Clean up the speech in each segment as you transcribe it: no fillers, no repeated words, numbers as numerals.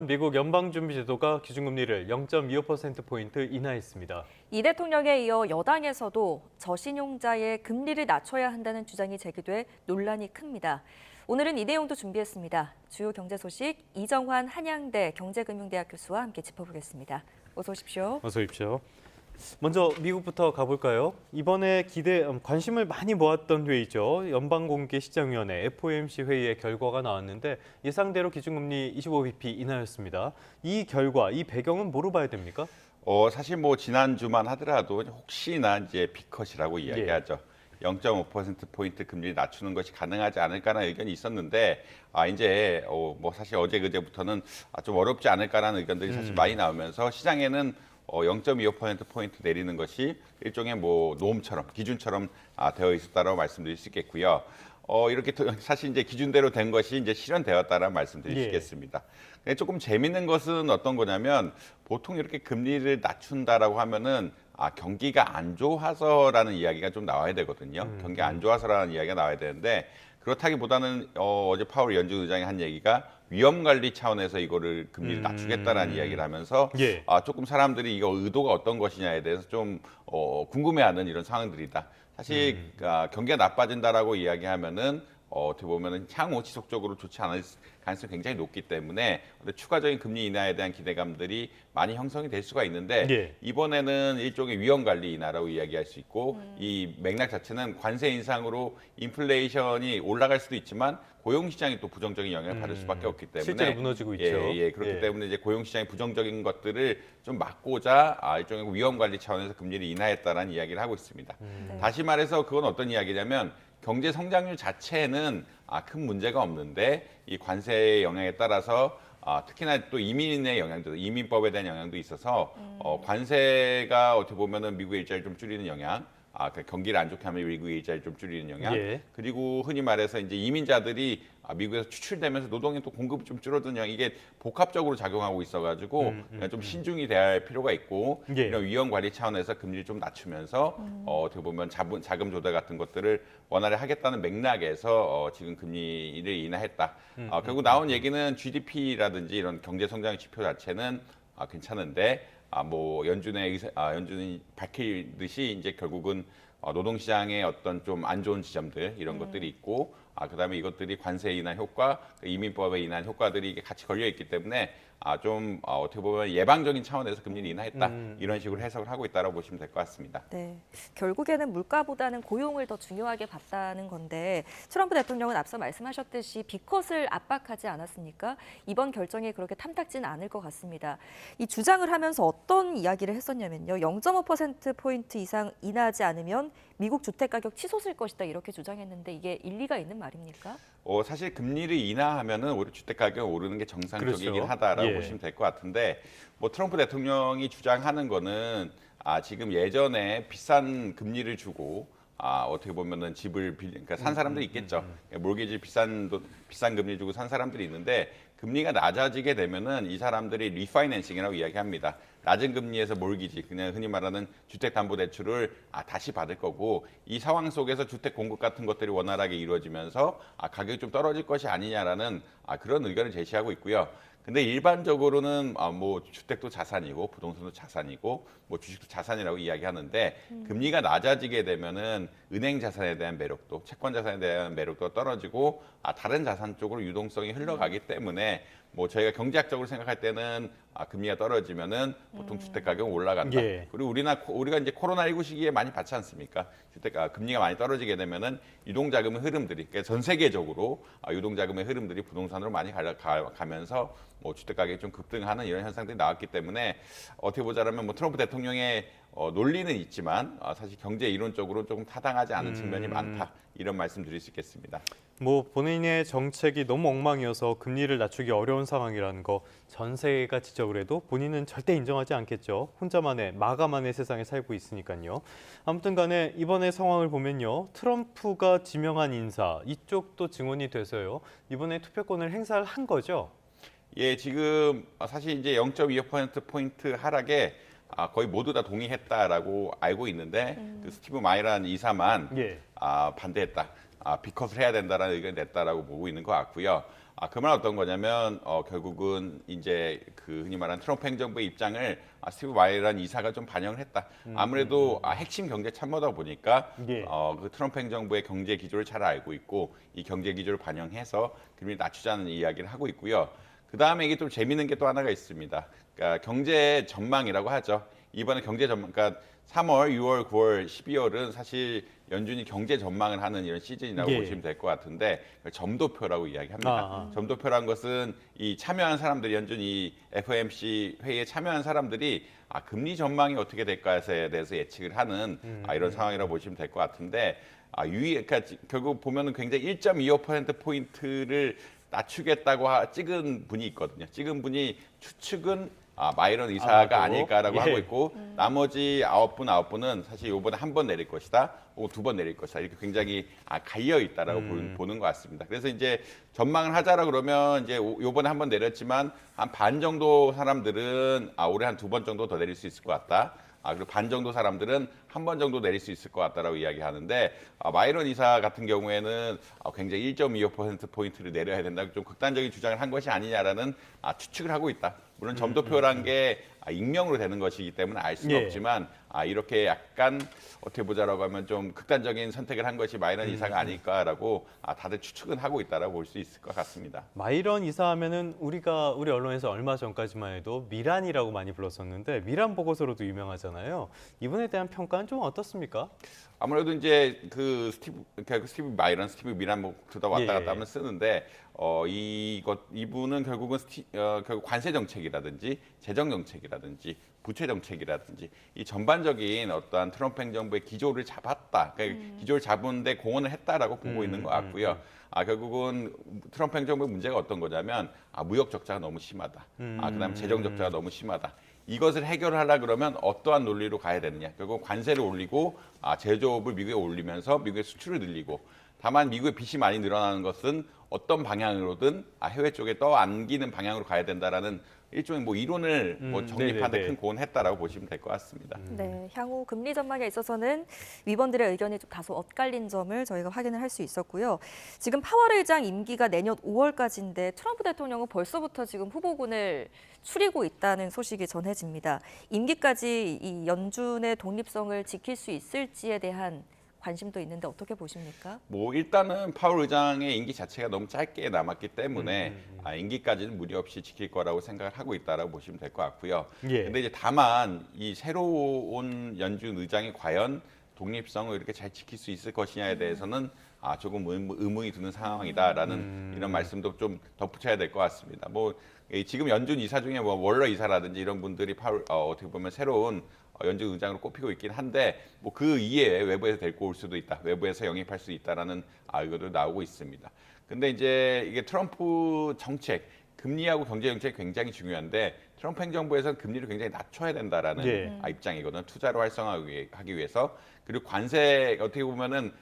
미국 연방준비제도가 기준금리를 0.25%포인트 인하했습니다. 이 대통령에 이어 여당에서도 저신용자의 금리를 낮춰야 한다는 주장이 제기돼 논란이 큽니다. 오늘은 이 내용도 준비했습니다. 주요 경제 소식 이정환 한양대 경제금융대학 교수와 함께 짚어보겠습니다. 어서 오십시오. 어서 오십시오. 먼저 미국부터 가볼까요? 이번에 관심을 많이 모았던 회의죠. 연방공개시장위원회 FOMC 회의의 결과가 나왔는데 예상대로 기준금리 25bp 인하였습니다. 이 결과, 이 배경은 뭐로 봐야 됩니까? 사실 뭐 지난주만 하더라도 혹시나 이제 빅컷이라고 이야기하죠. 0.5%포인트 금리를 낮추는 것이 가능하지 않을까라는 의견이 있었는데, 이제 뭐 사실 어제 그제부터는 좀 어렵지 않을까라는 의견들이 사실 많이 나오면서 시장에는 0.25%포인트 내리는 것이 일종의 뭐 노음처럼 기준처럼 되어 있었다라고 말씀드릴 수 있겠고요. 이렇게 사실 이제 기준대로 된 것이 이제 실현되었다라는 말씀드릴 수 있겠습니다. 근데 조금 재밌는 것은 어떤 거냐면 보통 이렇게 금리를 낮춘다라고 하면은 경기가 안 좋아서라는 이야기가 좀 나와야 되거든요. 경기가 안 좋아서라는 이야기가 나와야 되는데 그렇다기보다는 어제 파월 연준 의장이 한 얘기가 위험 관리 차원에서 이거를 금리를 낮추겠다라는 이야기를 하면서 조금 사람들이 이거 의도가 어떤 것이냐에 대해서 좀 궁금해하는 이런 상황들이다. 사실 경기가 나빠진다라고 이야기하면은 어떻게 보면은 향후 지속적으로 좋지 않을 가능성이 굉장히 높기 때문에 추가적인 금리 인하에 대한 기대감들이 많이 형성이 될 수가 있는데 이번에는 일종의 위험 관리 인하라고 이야기할 수 있고 이 맥락 자체는 관세 인상으로 인플레이션이 올라갈 수도 있지만 고용 시장이 또 부정적인 영향을 받을 수밖에 없기 때문에 실제로 무너지고 있죠. 그렇기 때문에 이제 고용 시장의 부정적인 것들을 좀 막고자 일종의 위험 관리 차원에서 금리를 인하했다라는 이야기를 하고 있습니다. 다시 말해서 그건 어떤 이야기냐면 경제 성장률 자체는 큰 문제가 없는데 이 관세의 영향에 따라서 특히나 또 이민의 영향도 이민법에 대한 영향도 있어서 관세가 어떻게 보면은 미국의 일자리를 좀 줄이는 영향, 그 경기를 안 좋게 하면 미국의 일자리를 좀 줄이는 영향, 그리고 흔히 말해서 이제 이민자들이 미국에서 추출되면서 노동의 또 공급이 좀 줄어드는 영향, 이게 복합적으로 작용하고 있어가지고 좀 신중히 대해야 할 필요가 있고 이런 위험 관리 차원에서 금리를 좀 낮추면서 어떻게 보면 자금 조달 같은 것들을 원활히 하겠다는 맥락에서 지금 금리를 인하했다. 결국 나온 얘기는 GDP라든지 이런 경제 성장 지표 자체는 괜찮은데. 뭐 연준이 밝히듯이 이제 결국은 노동시장의 어떤 좀 안 좋은 지점들 이런 것들이 있고 그다음에 이것들이 관세 인하 효과, 이민법에 인한 효과들이 이게 같이 걸려 있기 때문에 좀 어떻게 보면 예방적인 차원에서 금리를 인하했다 이런 식으로 해석을 하고 있다고 보시면 될 것 같습니다. 네, 결국에는 물가보다는 고용을 더 중요하게 봤다는 건데 트럼프 대통령은 앞서 말씀하셨듯이 빅컷을 압박하지 않았습니까? 이번 결정이 그렇게 탐탁지는 않을 것 같습니다. 이 주장을 하면서 어떤 이야기를 했었냐면요. 0.5%포인트 이상 인하하지 않으면 미국 주택가격 치솟을 것이다 이렇게 주장했는데 이게 일리가 있는 말입니까? 사실 금리를 인하하면은 오히려 주택 가격이 오르는 게 정상적이긴 하다라고 보시면 될 것 같은데 뭐 트럼프 대통령이 주장하는 거는 지금 예전에 비싼 금리를 주고 어떻게 보면은 집을 그러니까 산 사람들이 있겠죠. 몰기지 비싼 금리 주고 산 사람들이 있는데 금리가 낮아지게 되면은 이 사람들이 리파이낸싱이라고 이야기합니다. 낮은 금리에서 몰기지, 그냥 흔히 말하는 주택담보대출을 다시 받을 거고 이 상황 속에서 주택 공급 같은 것들이 원활하게 이루어지면서 가격이 좀 떨어질 것이 아니냐라는 그런 의견을 제시하고 있고요. 근데 일반적으로는 뭐 주택도 자산이고 부동산도 자산이고 뭐 주식도 자산이라고 이야기하는데 금리가 낮아지게 되면은 은행 자산에 대한 매력도, 채권 자산에 대한 매력도 떨어지고 다른 자산 쪽으로 유동성이 흘러가기 때문에 뭐 저희가 경제학적으로 생각할 때는 금리가 떨어지면은 보통 주택 가격은 올라간다. 그리고 우리가 이제 코로나19 시기에 많이 봤지 않습니까? 금리가 많이 떨어지게 되면은 유동자금의 흐름들이, 그러니까 전 세계적으로 유동자금의 흐름들이 부동산으로 많이 가면서 뭐 주택 가격이 좀 급등하는 이런 현상들이 나왔기 때문에 어떻게 보자면 뭐 트럼프 대통령의 논리는 있지만 사실 경제 이론적으로 조금 타당하지 않은 측면이 많다. 이런 말씀 드릴 수 있겠습니다. 뭐 본인의 정책이 너무 엉망이어서 금리를 낮추기 어려운 상황이라는 거 전 세계가 지적을 해도 본인은 절대 인정하지 않겠죠. 혼자만의 마가만의 세상에 살고 있으니까요. 아무튼 간에 이번에 상황을 보면요. 트럼프가 지명한 인사 이쪽도 증언이 돼서요. 이번에 투표권을 행사를 한 거죠. 예, 지금 사실 이제 0.25%포인트 하락에 거의 모두 다 동의했다라고 알고 있는데 그 스티브 마이란 이사만 반대했다. 빅컷을 해야 된다라는 의견이 냈다라고 보고 있는 것 같고요. 그 말은 어떤 거냐면 결국은 이제 그 흔히 말하는 트럼프 행정부의 입장을 스티브 바이런 이사가 좀 반영을 했다. 아무래도 핵심 경제 참모다 보니까 예. 그 트럼프 행정부의 경제 기조를 잘 알고 있고 이 경제 기조를 반영해서 금리를 낮추자는 이야기를 하고 있고요. 그 다음에 이게 좀 재미있는 게 또 하나가 있습니다. 그러니까 경제 전망이라고 하죠. 이번에 경제 전망, 그러니까 3월, 6월, 9월, 12월은 사실 연준이 경제 전망을 하는 이런 시즌이라고 예. 보시면 될 것 같은데 점도표라고 이야기합니다. 점도표란 것은 이 참여한 사람들이 연준 이 FOMC 회의에 참여한 사람들이 금리 전망이 어떻게 될까에 대해서 예측을 하는 이런 상황이라고 보시면 될 것 같은데 그러니까 결국 보면은 굉장히 1.25% 포인트를 낮추겠다고 찍은 분이 있거든요. 찍은 분이 추측은 바이런 이사가 아닐까라고 예. 하고 있고 나머지 9분은 사실 이번에 한 번 내릴 것이다, 혹은 2번 내릴 것이다 이렇게 굉장히 갈려 있다라고 보는 것 같습니다. 그래서 이제 전망을 하자라 그러면 이제 이번에 한 번 내렸지만 한 반 정도 사람들은 올해 한 2번 정도 더 내릴 수 있을 것 같다. 그리고 반 정도 사람들은 한 번 정도 내릴 수 있을 것 같다라고 이야기하는데 바이런 이사 같은 경우에는 굉장히 1.25%포인트를 내려야 된다. 좀 극단적인 주장을 한 것이 아니냐라는 추측을 하고 있다. 물론 점도표란 게 익명으로 되는 것이기 때문에 알 수는 예. 없지만 이렇게 약간 어떻게 보자라고 하면 좀 극단적인 선택을 한 것이 바이런 이사가 아닐까라고 다들 추측은 하고 있다라고 볼 수 있을 것 같습니다. 바이런 이사하면은 우리 언론에서 얼마 전까지만 해도 미란이라고 많이 불렀었는데 미란 보고서로도 유명하잖아요. 이분에 대한 평가는 좀 어떻습니까? 아무래도 이제 스티브 바이런, 스티브 미란 뭐 둘 다 왔다 갔다 하면 쓰는데 이분은 결국은 결국 관세 정책이라든지 재정 정책이라든지 부채 정책이라든지 이 전반적인 어떠한 트럼프 행정부의 기조를 잡았다. 그러니까 기조를 잡은데 공헌을 했다라고 보고 있는 것 같고요. 결국은 트럼프 행정부의 문제가 어떤 거냐면 무역 적자가 너무 심하다. 그다음에 재정 적자가 너무 심하다. 이것을 해결하려 그러면 어떠한 논리로 가야 되느냐. 결국 관세를 올리고 제조업을 미국에 올리면서 미국의 수출을 늘리고 다만 미국의 빚이 많이 늘어나는 것은 어떤 방향으로든 해외 쪽에 떠안기는 방향으로 가야 된다라는 일종의 이론을 정립하는 큰 공헌했다라고 보시면 될 것 같습니다. 네, 향후 금리 전망에 있어서는 위원들의 의견이 좀 다소 엇갈린 점을 저희가 확인을 할 수 있었고요. 지금 파월 의장 임기가 내년 5월까지인데 트럼프 대통령은 벌써부터 지금 후보군을 추리고 있다는 소식이 전해집니다. 임기까지 이 연준의 독립성을 지킬 수 있을지에 대한 관심도 있는데 어떻게 보십니까? 일단은 파월 의장의 임기 자체가 너무 짧게 남았기 때문에 임기까지는 무리 없이 지킬 거라고 생각을 하고 있다라고 보시면 될 것 같고요. 예. 근데 이제 다만 이 새로운 연준 의장이 과연 독립성을 이렇게 잘 지킬 수 있을 것이냐에 대해서는 조금 의문이 드는 상황이다라는 이런 말씀도 좀 덧붙여야 될 것 같습니다. 지금 연준 이사 중에 월러 이사라든지 이런 분들이 어떻게 보면 새로운 연준 의장으로 꼽히고 있긴 한데 그 이외에 외부에서 데리고 올 수도 있다. 외부에서 영입할 수 있다라는 의견도 나오고 있습니다. 근데 이제 이게 트럼프 정책, 금리하고 경제 정책이 굉장히 중요한데 트럼프 행정부에서는 금리를 굉장히 낮춰야 된다라는 입장이거든요. 투자를 활성화하기 위해서. 그리고 관세 어떻게 보면은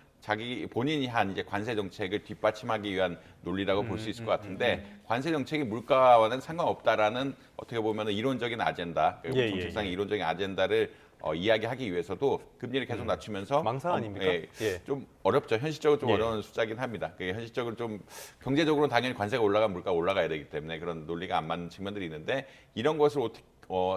본인이 한 이제 관세 정책을 뒷받침하기 위한 논리라고 볼 수 있을 것 같은데 관세 정책이 물가와는 상관없다라는 어떻게 보면 이론적인 아젠다, 정책상의 이론적인 아젠다를 이야기하기 위해서도 금리를 계속 낮추면서 망상 아닙니까? 좀 어렵죠. 현실적으로 좀 어려운 숫자긴 합니다. 현실적으로 좀 경제적으로는 당연히 관세가 올라가면 물가가 올라가야 되기 때문에 그런 논리가 안 맞는 측면들이 있는데 이런 것을 어떻게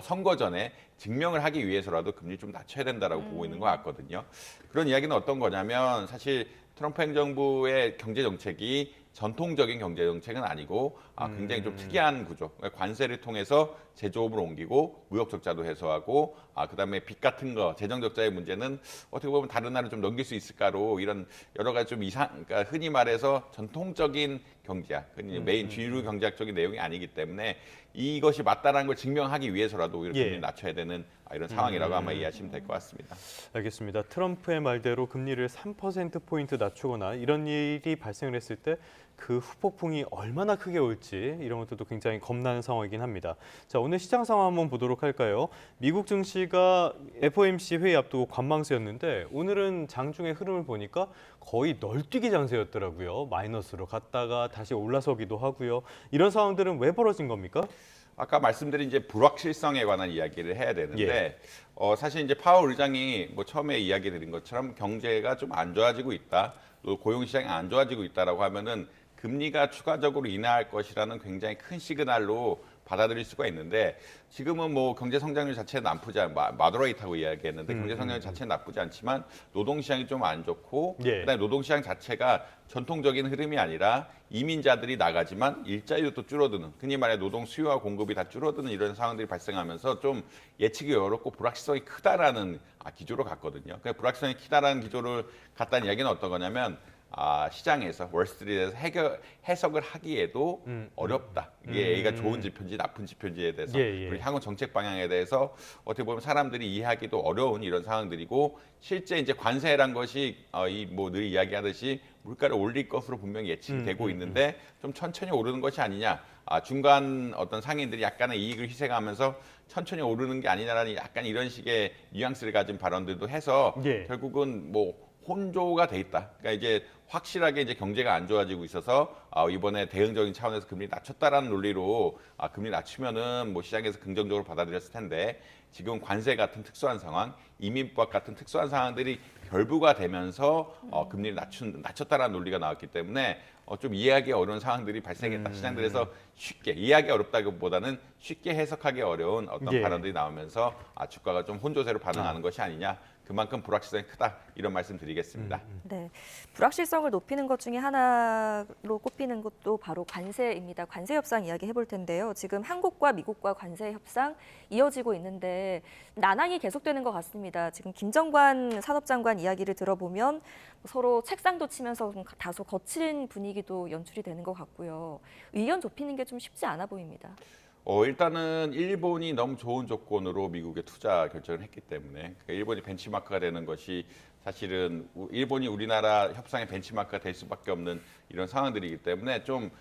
선거 전에 증명을 하기 위해서라도 금리 좀 낮춰야 된다라고 보고 있는 것 같거든요. 그런 이야기는 어떤 거냐면 사실 트럼프 행정부의 경제 정책이 전통적인 경제 정책은 아니고 굉장히 좀 특이한 구조. 관세를 통해서 제조업을 옮기고 무역 적자도 해소하고 그다음에 빚 같은 거 재정 적자의 문제는 어떻게 보면 다른 나라를 좀 넘길 수 있을까로 이런 여러 가지 좀 그러니까 흔히 말해서 전통적인 경제학, 메인 주류 경제학적인 내용이 아니기 때문에 이것이 맞다라는 걸 증명하기 위해서라도 오히려 금리를 낮춰야 되는 이런 상황이라고 아마 이해하시면 될 것 같습니다. 알겠습니다. 트럼프의 말대로 금리를 3%포인트 낮추거나 이런 일이 발생을 했을 때 그 후폭풍이 얼마나 크게 올지 이런 것들도 굉장히 겁나는 상황이긴 합니다. 자, 오늘 시장 상황 한번 보도록 할까요? 미국 증시가 FOMC 회의 앞두고 관망세였는데 오늘은 장중의 흐름을 보니까 거의 널뛰기 장세였더라고요. 마이너스로 갔다가 다시 올라서기도 하고요. 이런 상황들은 왜 벌어진 겁니까? 아까 말씀드린 이제 불확실성에 관한 이야기를 해야 되는데 사실 이제 파월 의장이 처음에 이야기 드린 것처럼 경제가 좀 안 좋아지고 있다, 또 고용 시장이 안 좋아지고 있다라고 하면은 금리가 추가적으로 인하할 것이라는 굉장히 큰 시그널로 받아들일 수가 있는데 지금은 뭐 경제 성장률 자체는 나쁘지 않, 마더레이트하고 이야기했는데 경제 성장률 자체는 나쁘지 않지만 노동 시장이 좀 안 좋고 예. 그다음에 노동 시장 자체가 전통적인 흐름이 아니라 이민자들이 나가지만 일자리도 또 줄어드는 흔히 말해 노동 수요와 공급이 다 줄어드는 이런 상황들이 발생하면서 좀 예측이 어렵고 불확실성이 크다라는 기조로 갔거든요. 그러니까 불확실성이 크다라는 기조를 갔다는 이야기는 어떤 거냐면 시장에서 월스트리트에서 해석을 하기에도 어렵다. 이게 A가 좋은 지표인지 나쁜 지표인지에 대해서 그리고 향후 정책 방향에 대해서 어떻게 보면 사람들이 이해하기도 어려운 이런 상황들이고 실제 이제 관세란 것이 이 뭐 늘 이야기하듯이 물가를 올릴 것으로 분명히 예측이 되고 있는데 좀 천천히 오르는 것이 아니냐. 중간 어떤 상인들이 약간의 이익을 희생하면서 천천히 오르는 게 아니냐라는 약간 이런 식의 뉘앙스를 가진 발언들도 해서 결국은 뭐 혼조가 돼 있다. 그러니까 이제 확실하게 이제 경제가 안 좋아지고 있어서 이번에 대응적인 차원에서 금리 낮췄다라는 논리로 금리 낮추면은 뭐 시장에서 긍정적으로 받아들였을 텐데 지금 관세 같은 특수한 상황, 이민법 같은 특수한 상황들이 결부가 되면서 금리를 낮췄다라는 논리가 나왔기 때문에 좀 이해하기 어려운 상황들이 발생했다. 시장들에서 쉽게 이해하기 어렵다기보다는 쉽게 해석하기 어려운 어떤 발언들이 나오면서 주가가 좀 혼조세로 반응하는 것이 아니냐. 그만큼 불확실성이 크다 이런 말씀 드리겠습니다. 네, 불확실성을 높이는 것 중에 하나로 꼽히는 것도 바로 관세입니다. 관세 협상 이야기 해볼 텐데요. 지금 한국과 미국과 관세 협상 이어지고 있는데 난항이 계속되는 것 같습니다. 지금 김정관 산업장관 이야기를 들어보면 서로 책상도 치면서 좀 다소 거친 분위기도 연출이 되는 것 같고요. 의견 좁히는 게 좀 쉽지 않아 보입니다. 일단은 일본이 너무 좋은 조건으로 미국에 투자 결정을 했기 때문에 그러니까 일본이 벤치마크가 되는 것이 사실은 일본이 우리나라 협상의 벤치마크가 될 수밖에 없는 이런 상황들이기 때문에 좀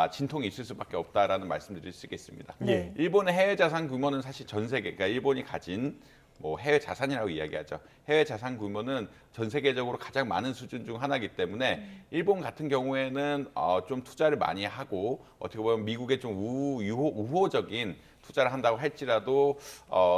진통이 있을 수밖에 없다라는 말씀드릴 수 있겠습니다. 일본의 해외 자산 규모는 사실 전 세계, 그러니까 일본이 가진 뭐 해외 자산이라고 이야기하죠. 해외 자산 규모는 전 세계적으로 가장 많은 수준 중 하나이기 때문에 일본 같은 경우에는 좀 투자를 많이 하고 어떻게 보면 미국에 좀 우호적인 투자를 한다고 할지라도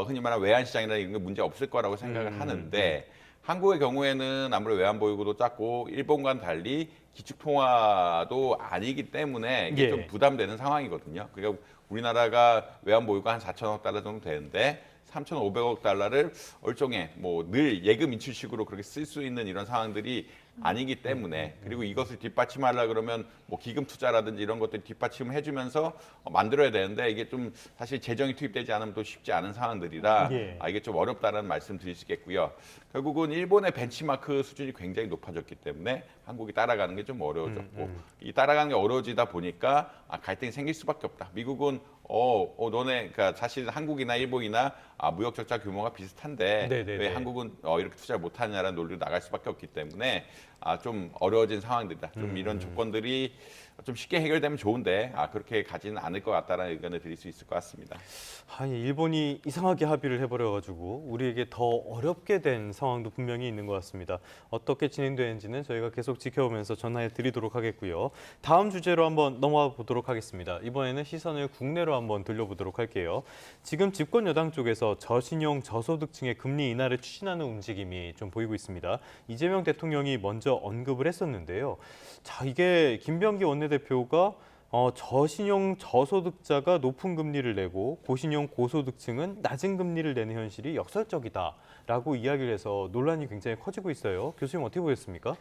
흔히 말하는 외환 시장이나 이런 게 문제 없을 거라고 생각을 하는데 한국의 경우에는 아무래도 외환 보유고도 작고 일본과는 달리 기축통화도 아니기 때문에 이게 좀 부담되는 상황이거든요. 그러니까 우리나라가 외환 보유가 한 4천억 달러 정도 되는데 3,500억 달러를 일종의 뭐 늘 예금 인출식으로 그렇게 쓸 수 있는 이런 상황들이 아니기 때문에 그리고 이것을 뒷받침하려 그러면 뭐 기금 투자라든지 이런 것들 뒷받침을 해주면서 만들어야 되는데 이게 좀 사실 재정이 투입되지 않으면 또 쉽지 않은 상황들이라 이게 좀 어렵다라는 말씀 드릴 수 있겠고요. 결국은 일본의 벤치마크 수준이 굉장히 높아졌기 때문에 한국이 따라가는 게 좀 어려워졌고 이 따라가는 게 어려워지다 보니까 갈등이 생길 수밖에 없다. 미국은 너네 그러니까 사실 한국이나 일본이나 무역 적자 규모가 비슷한데 왜 한국은 이렇게 투자를 못하냐라는 논리로 나갈 수밖에 없기 때문에 좀 어려워진 상황들이다. 좀 이런 조건들이 좀 쉽게 해결되면 좋은데 그렇게 가지는 않을 것 같다라는 의견을 드릴 수 있을 것 같습니다. 아니, 일본이 이상하게 합의를 해버려가지고 우리에게 더 어렵게 된 상황도 분명히 있는 것 같습니다. 어떻게 진행되는지는 저희가 계속 지켜보면서 전화해 드리도록 하겠고요. 다음 주제로 한번 넘어가 보도록 하겠습니다. 이번에는 시선을 국내로 한번 돌려보도록 할게요. 지금 집권 여당 쪽에서 저신용 저소득층의 금리 인하를 추진하는 움직임이 좀 보이고 있습니다. 이재명 대통령이 먼저 언급을 했었는데요. 자, 이게 김병기 원내대표가 저신용 저소득자가 높은 금리를 내고 고신용 고소득층은 낮은 금리를 내는 현실이 역설적이다라고 이야기를 해서 논란이 굉장히 커지고 있어요. 교수님 어떻게 보셨습니까?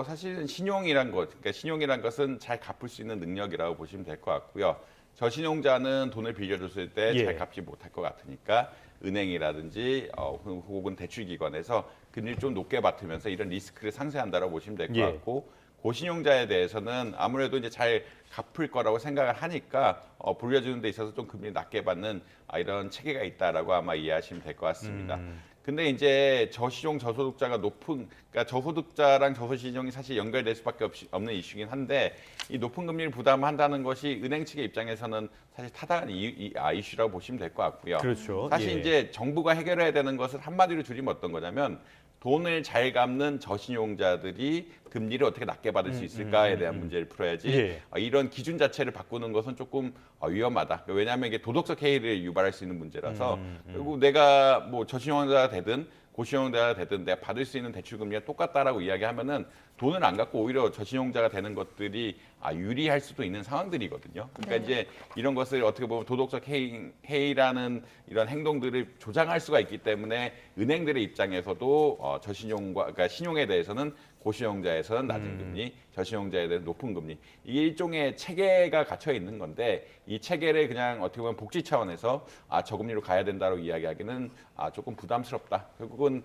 사실은 그러니까 신용이란 것은 잘 갚을 수 있는 능력이라고 보시면 될 것 같고요. 저신용자는 돈을 빌려줬을 때 잘 갚지 못할 것 같으니까 은행이라든지 혹은 대출기관에서 금리를 좀 높게 받으면서 이런 리스크를 상쇄한다라고 보시면 될 것 같고 고신용자에 대해서는 아무래도 이제 잘 갚을 거라고 생각을 하니까 불려주는 데 있어서 좀 금리 낮게 받는 이런 체계가 있다라고 아마 이해하시면 될 것 같습니다. 근데 이제 저신용 저소득자가 그러니까 저소득자랑 저소신용이 사실 연결될 수밖에 없는 이슈긴 한데 이 높은 금리를 부담한다는 것이 은행 측의 입장에서는 사실 타당한 이슈라고 보시면 될 것 같고요. 그렇죠. 사실 이제 정부가 해결해야 되는 것은 한마디로 줄이면 어떤 거냐면 돈을 잘 갚는 저신용자들이 금리를 어떻게 낮게 받을 수 있을까에 대한 문제를 풀어야지 이런 기준 자체를 바꾸는 것은 조금 위험하다. 왜냐하면 이게 도덕적 해이를 유발할 수 있는 문제라서 결국 내가 뭐 저신용자가 되든 고신용자가 되든 내가 받을 수 있는 대출 금리가 똑같다라고 이야기하면은 돈을 안 갖고 오히려 저신용자가 되는 것들이 유리할 수도 있는 상황들이거든요. 그러니까 네. 이제 이런 것을 어떻게 보면 도덕적 해이라는 이런 행동들을 조장할 수가 있기 때문에 은행들의 입장에서도 저신용과 그러니까 신용에 대해서는 고신용자에서는 낮은 금리, 저신용자에 대한 높은 금리 이게 일종의 체계가 갇혀 있는 건데 이 체계를 그냥 어떻게 보면 복지 차원에서 저금리로 가야 된다고 이야기하기는 조금 부담스럽다. 결국은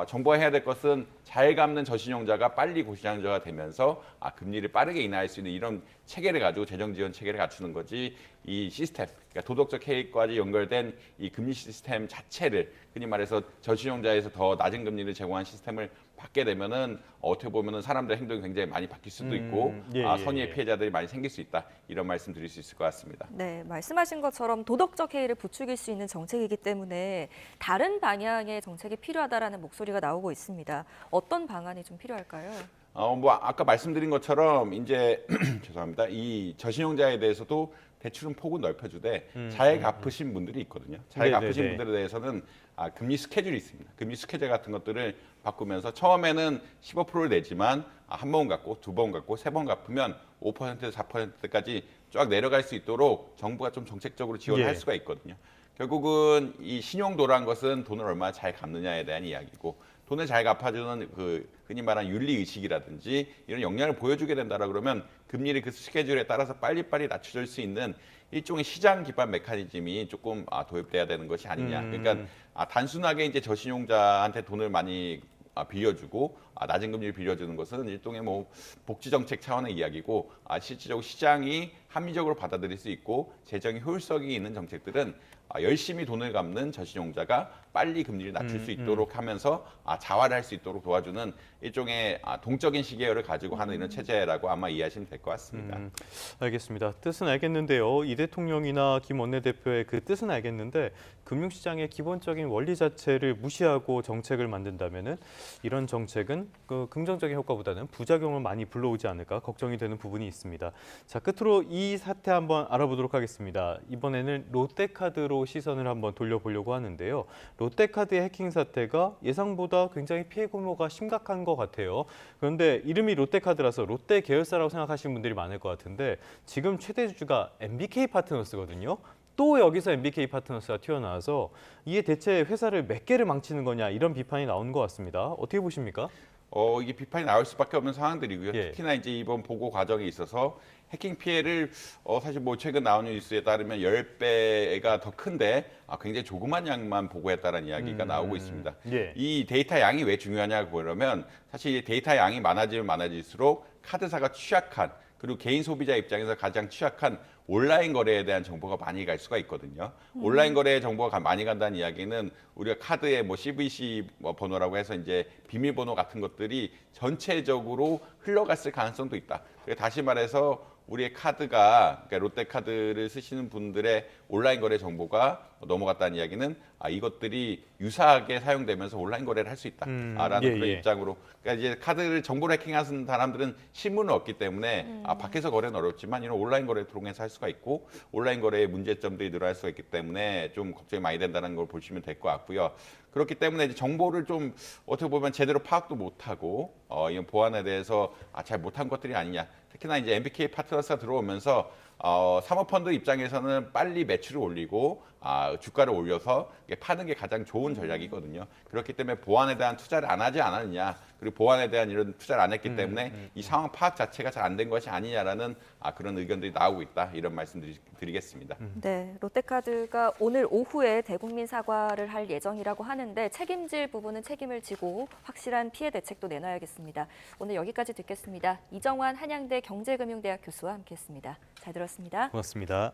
정부가 해야 될 것은 잘 갚는 저신용자가 빨리 고신용자가 되면서 금리를 빠르게 인하할 수 있는 이런 체계를 가지고 재정 지원 체계를 갖추는 거지 이 시스템, 그러니까 도덕적 해이까지 연결된 이 금리 시스템 자체를 흔히 말해서 저신용자에서 더 낮은 금리를 제공한 시스템을 받게 되면은 어떻게 보면은 사람들의 행동이 굉장히 많이 바뀔 수도 있고 선의의 피해자들이 많이 생길 수 있다 이런 말씀 드릴 수 있을 것 같습니다. 네, 말씀하신 것처럼 도덕적 해이를 부추길 수 있는 정책이기 때문에 다른 방향의 정책이 필요하다라는 목소리가 나오고 있습니다. 어떤 방안이 좀 필요할까요? 뭐 아까 말씀드린 것처럼 이제 죄송합니다. 이 저신용자에 대해서도 대출은 폭은 넓혀주되 잘 갚으신 분들이 있거든요. 잘 갚으신 분들에 대해서는 금리 스케줄이 있습니다. 금리 스케줄 같은 것들을 바꾸면서 처음에는 15%를 내지만 한 번 갚고 두 번 갚고 세 번 갚으면 5%에서 4%까지 쫙 내려갈 수 있도록 정부가 좀 정책적으로 지원을 할 수가 있거든요. 결국은 이 신용도란 것은 돈을 얼마나 잘 갚느냐에 대한 이야기고 돈을 잘 갚아주는 그 흔히 말하는 윤리의식이라든지 이런 역량을 보여주게 된다라 그러면 금리를 그 스케줄에 따라서 빨리빨리 낮춰줄 수 있는 일종의 시장 기반 메커니즘이 조금 도입돼야 되는 것이 아니냐. 그러니까 단순하게 이제 저신용자한테 돈을 많이 빌려주고 낮은 금리를 빌려주는 것은 일종의 뭐 복지 정책 차원의 이야기고 실질적으로 시장이 합리적으로 받아들일 수 있고 재정이 효율성이 있는 정책들은 열심히 돈을 갚는 저신용자가 빨리 금리를 낮출 수 있도록 하면서 자활을 할 수 있도록 도와주는 일종의 동적인 시계열을 가지고 하는 이런 체제라고 아마 이해하시면 될 것 같습니다. 알겠습니다. 뜻은 알겠는데요. 이 대통령이나 김 원내대표의 그 뜻은 알겠는데 금융시장의 기본적인 원리 자체를 무시하고 정책을 만든다면은 이런 정책은 그 긍정적인 효과보다는 부작용을 많이 불러오지 않을까 걱정이 되는 부분이 있습니다. 자, 끝으로 이 사태 한번 알아보도록 하겠습니다. 이번에는 롯데카드로 시선을 한번 돌려보려고 하는데요. 롯데카드의 해킹 사태가 예상보다 굉장히 피해 규모가 심각한 것 같아요. 그런데 이름이 롯데카드라서 롯데 계열사라고 생각하시는 분들이 많을 것 같은데 지금 최대 주주가 MBK 파트너스거든요. 또 여기서 MBK 파트너스가 튀어나와서 이게 대체 회사를 몇 개를 망치는 거냐 이런 비판이 나오는 것 같습니다. 어떻게 보십니까? 이게 비판이 나올 수밖에 없는 상황들이고요. 특히나 이제 이번 보고 과정에 있어서 해킹 피해를 사실 뭐 최근 나오는 뉴스에 따르면 10배가 더 큰데 굉장히 조그만 양만 보고했다는 이야기가 나오고 있습니다. 이 데이터 양이 왜 중요하냐고 그러면 사실 이 데이터 양이 많아지면 많아질수록 카드사가 취약한 그리고 개인 소비자 입장에서 가장 취약한 온라인 거래에 대한 정보가 많이 갈 수가 있거든요. 온라인 거래의 정보가 많이 간다는 이야기는 우리가 카드에 뭐 CVC 번호라고 해서 이제 비밀번호 같은 것들이 전체적으로 흘러갔을 가능성도 있다. 다시 말해서 우리의 카드가 그러니까 롯데카드를 쓰시는 분들의 온라인 거래 정보가 넘어갔다는 이야기는 이것들이 유사하게 사용되면서 온라인 거래를 할 수 있다라는 그런 입장으로 그러니까 이제 카드를 정보를 해킹하는 사람들은 신문은 없기 때문에 밖에서 거래는 어렵지만 이런 온라인 거래를 통해서 할 수가 있고 온라인 거래의 문제점들이 늘어날 수가 있기 때문에 좀 걱정이 많이 된다는 걸 보시면 될 것 같고요. 그렇기 때문에 이제 정보를 좀 어떻게 보면 제대로 파악도 못하고 이런 보안에 대해서 잘 못한 것들이 아니냐. 특히나 이제 MBK 파트너스가 들어오면서 사모펀드 입장에서는 빨리 매출을 올리고 주가를 올려서 파는 게 가장 좋은 전략이거든요. 그렇기 때문에 보안에 대한 투자를 안 하지 않았느냐. 그리고 보안에 대한 이런 투자를 안 했기 때문에 이 상황 파악 자체가 잘 안 된 것이 아니냐라는 그런 의견들이 나오고 있다. 이런 말씀 드리겠습니다. 네, 롯데카드가 오늘 오후에 대국민 사과를 할 예정이라고 하는데 책임질 부분은 책임을 지고 확실한 피해 대책도 내놔야겠습니다. 오늘 여기까지 듣겠습니다. 이정환 한양대 경제금융대학 교수와 함께했습니다. 잘 들었습니다. 고맙습니다.